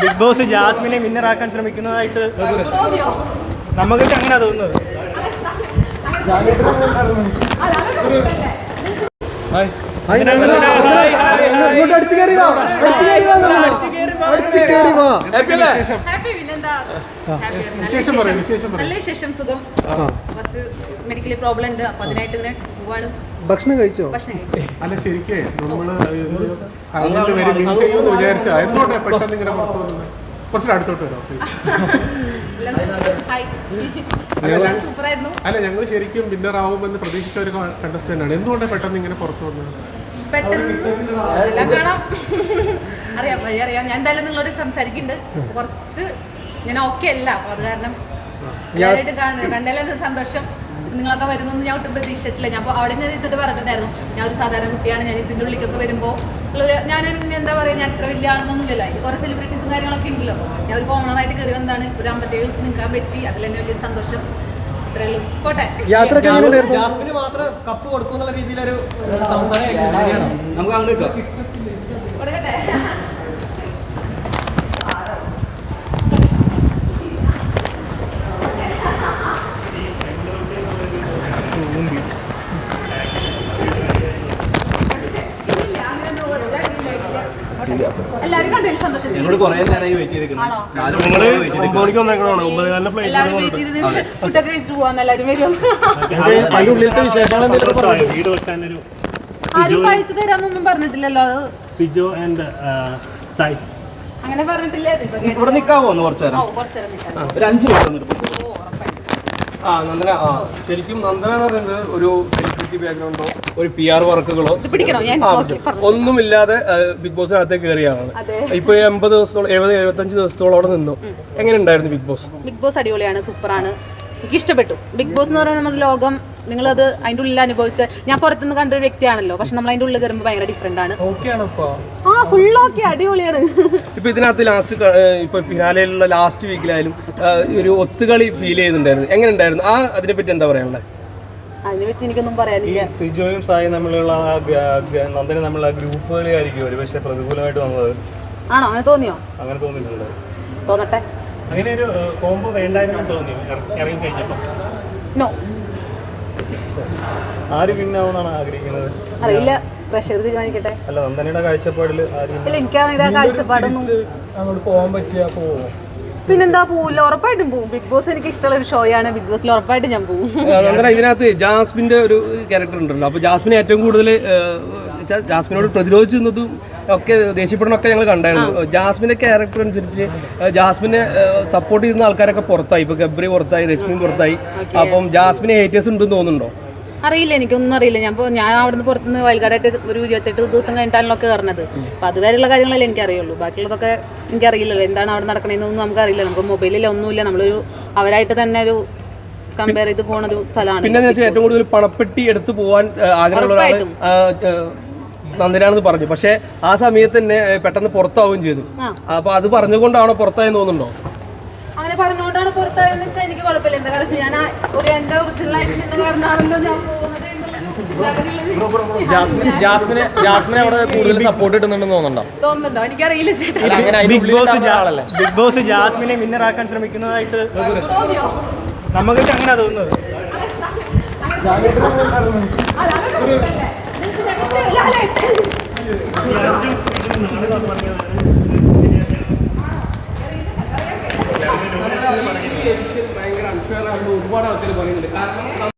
Big boss ജാസ്മിനെ വിന്നറാക്കാൻ ശ്രമിക്കുന്നതായിട്ട് നമുക്കൊക്കെ അങ്ങനെ തോന്നുന്നത്. മെഡിക്കലി പ്രോബ്ലം ഉണ്ട്, അപ്പൊ അതിനായിട്ട് ഇങ്ങനെ പോവാണ്. ഭക്ഷണം കഴിച്ചോ? അല്ല ശരിക്കേ നമ്മള് ചെയ്യുമെന്ന് വിചാരിച്ചാ എന്തുകൊണ്ടാ പെട്ടെന്ന് ഇങ്ങനെ പുറത്തു വന്നത്? കുറച്ചുകൂടെ അടുത്തോട്ട് വരാം. അല്ല ഞങ്ങൾ ശരിക്കും വിന്നർ ആവുമെന്ന് പ്രതീക്ഷിച്ച ഒരു കണ്ടസ്റ്റന്റ് ആണ്. എന്തുകൊണ്ടാണ് പെട്ടെന്ന് ഇങ്ങനെ പുറത്തു വന്നത്? അറിയാം, വഴി അറിയാം. ഞാൻ എന്തായാലും നിങ്ങളോട് സംസാരിക്കുന്നുണ്ട്. കുറച്ച് ഞാൻ ഓക്കെ അല്ല, അപ്പൊ അത് കാരണം എല്ലാവരായിട്ട് കണ്ടാലും സന്തോഷം. നിങ്ങളൊക്കെ വരുന്നൊന്നും ഞാൻ ഒട്ടും പ്രതീക്ഷിച്ചിട്ടില്ല. ഞാൻ അവിടെ നിന്ന് ഇരുന്നിട്ട് പറഞ്ഞിട്ടുണ്ടായിരുന്നു, ഞാൻ ഒരു സാധാരണ കുട്ടിയാണ്, ഞാൻ ഇതിൻ്റെ ഉള്ളിലേക്കൊക്കെ വരുമ്പോൾ ഞാൻ എന്താ പറയുക, ഞാൻ ഇത്ര വലിയ ആളെന്നൊന്നുമില്ല. ഇത് കുറേ സെലിബ്രിറ്റീസും കാര്യങ്ങളൊക്കെ ഉണ്ടല്ലോ. ഞാൻ ഒരു കോമണറായിട്ട് കയറി വന്നതാണ്. ഒരു 57 ദിവസം നിൽക്കാൻ പറ്റി, അതിൽ തന്നെ വലിയൊരു സന്തോഷം. ഇത്രേ ഉള്ളൂ. പോട്ടെ. ജാസ്മിന് മാത്രം കപ്പ് കൊടുക്കുന്നുള്ള രീതിയിലൊരു സംസാരം നമുക്ക് അങ്ങനെ കൊടുക്കട്ടെ. എല്ലാവരും കണ്ടതിൽ സന്തോഷം. ഫുഡൊക്കെ കഴിച്ചിട്ട് പോവാന്ന് എല്ലാവരും വരും. ആരും പൈസ തരാന്നൊന്നും പറഞ്ഞിട്ടില്ലല്ലോ. സിജോ ആൻഡ് സൈ അങ്ങനെ പറഞ്ഞിട്ടില്ലേ? ഇവിടെ നിൽക്കാവോ കുറച്ചു നേരം? ഒരു 5 മിനിറ്റ്. നന്ദന, ശരിക്കും നന്ദന എന്ന് പറയുന്നത് ഒരു സെലിബ്രിറ്റി ബാക്ക്ഗ്രൗണ്ടോ ഒരു PR വർക്കുകളോ ഒന്നുമില്ലാതെ ബിഗ് ബോസിനകത്തേക്ക് കയറിയാണ്. ഇപ്പൊ 80 ദിവസത്തോളം 70-75 ദിവസത്തോളം അവിടെ നിന്നു. എങ്ങനെ ഉണ്ടായിരുന്നു ബിഗ് ബോസ്? ബിഗ് ബോസ് അടിപൊളിയാണ്, സൂപ്പറാണ്, എനിക്ക് ഇഷ്ടപ്പെട്ടു. ബിഗ് ബോസ് എന്ന് പറയുന്നത് നമ്മുടെ ലോകം, നിങ്ങളത് അതിൻ്റെ ഉള്ളിൽ അനുഭവിച്ച്, ഞാൻ പുറത്തുനിന്ന് കണ്ടൊരു വ്യക്തിയാണല്ലോ, പക്ഷെ നമ്മൾ അതിൻ്റെ ഉള്ളിൽ കയറുമ്പോൾ ഭയങ്കര ഡിഫറെന്റ് ആണ്. ഫുൾ ഓക്കെ, അടിപൊളിയാണ്. ഇപ്പൊ ഇതിനകത്ത് ലാസ്റ്റ് ഇപ്പൊ ഫിനാലയിലുള്ള ലാസ്റ്റ് വീക്കിലായാലും ഒരു ഒത്തുകളി ഫീൽ ചെയ്യുന്നുണ്ടായിരുന്നു. എങ്ങനെ ഉണ്ടായിരുന്നു? അതിനെ പറ്റി എന്താ പറയാനുള്ളത്? അതിനെ പറ്റി എനിക്കൊന്നും പറയാനില്ല. സിജോയും സായും തമ്മിലുള്ള നന്ദന തമ്മിലുള്ള ഗ്രൂപ്പുകളായിരിക്കും ഒരു പക്ഷേ പ്രതികൂലമായിട്ട് വന്നത്. ആണോ? അങ്ങനെ തോന്നിയോ? അങ്ങനെ തോന്നിയിട്ടുണ്ട്. തോന്നട്ടെ. അങ്ങനെ ഒരു കോംബോ വേണ്ടായിരുന്നു തോന്നി ഇറങ്ങി കഴിഞ്ഞപ്പോ. നോ. ആര് പിന്നാവുന്നാണ് ആഗ്രഹിക്കുന്നത്? അറിയില്ല, പ്രഷർ തീരുമാനിക്കട്ടെ. അല്ല, നന്ദനയുടെ കാഴ്ചപ്പാടിൽ ഇല്ല, എനിക്കാണെങ്കിൽ ആ കാഴ്ചപ്പാടൊന്നും അങ്ങോട്ട് പോകാൻ പറ്റിയാ പോവോ? പിന്നെന്താ, പോവില്ല, ഉറപ്പായിട്ടും പോവും. ബിഗ് ബോസ് എനിക്ക് ഇഷ്ടമുള്ള ഒരു ഷോ ആണ്. ബിഗ് ബോസിൽ ഉറപ്പായിട്ടും ഞാൻ പോവും. ഇതിനകത്ത് ജാസ്മിന്റെ ഒരു ക്യാരക്ടർ ഉണ്ടല്ലോ, അപ്പൊ ജാസ്മിനെ ഏറ്റവും കൂടുതൽ ജാസ്മിനോട് പ്രതിരോധിച്ചു നിന്നതും ഒക്കെ ദേഷ്യപ്പെടണമൊക്കെ ഞങ്ങൾ കണ്ടായിരുന്നു. ജാസ്മിന്റെ ക്യാരക്ടർ അനുസരിച്ച് ജാസ്മിനെ സപ്പോർട്ട് ചെയ്യുന്ന ആൾക്കാരൊക്കെ പുറത്തായി. ഇപ്പൊ ഗബ്രി പുറത്തായി, രശ്മി പുറത്തായി. അപ്പം ജാസ്മിനെ ഹേറ്റേഴ്സ് ഉണ്ടെന്ന് തോന്നുന്നുണ്ടോ? അറിയില്ല, എനിക്കൊന്നും അറിയില്ല. ഞാൻ അവിടുന്ന് പുറത്തുനിന്ന് വൈകാരായിട്ട് ഒരു 28 ദിവസം കഴിഞ്ഞിട്ടാണല്ലോ കയറുന്നത്. അപ്പൊ അതുവരെയുള്ള കാര്യങ്ങളല്ലേ എനിക്കറിയുള്ളൂ. ബാക്കിയുള്ളതൊക്കെ എനിക്കറിയില്ലല്ലോ, എന്താണ് അവിടെ നടക്കണേന്നൊന്നും നമുക്കറിയില്ല. നമുക്ക് മൊബൈലിൽ ഒന്നുമില്ല. നമ്മളൊരു അവരായിട്ട് തന്നെ ഒരു കമ്പയർ ചെയ്ത് പോണ ഒരു സ്ഥലമാണ്. പിന്നെ ഏറ്റവും കൂടുതൽ പണപ്പെട്ടി എടുത്തു പോകാൻ ആഗ്രഹമുള്ള നന്ദനാണെന്ന് പറഞ്ഞു. പക്ഷെ ആ സമയത്ത് തന്നെ പെട്ടെന്ന് പുറത്താവുകയും ചെയ്തു. അപ്പൊ അത് പറഞ്ഞുകൊണ്ടാണോ പുറത്തായെന്ന് തോന്നുന്നുണ്ടോ? അങ്ങനെ പറഞ്ഞുകൊണ്ടാണ് പുറത്തായെന്ന് വെച്ചാൽ എനിക്ക് കുഴപ്പമില്ല. എന്താ കാരണം ഞാൻ ഒരു എന്റെ ഒറിജിനലായിട്ട് നിന്ന കാരണമാണല്ലോ ഞാൻ പോകുന്നത്. ജാസ്മിനെ അവിടെ കൂടുതൽ സപ്പോർട്ട് കിട്ടുന്നുണ്ടെന്ന് തോന്നുന്നുണ്ടോ? എനിക്കറിയില്ല ചേട്ടാ. ബിഗ് ബോസ് ജാസ്മിനെ വിന്നറാക്കാൻ ശ്രമിക്കുന്നതായിട്ട് നമുക്കൊക്കെ അങ്ങനെ തോന്നുന്നത്. ഭയങ്കര അൺഫെയർ ആണെന്ന് ഒരുപാട് ആൾക്കാർ പറയുന്നുണ്ട്. കാരണം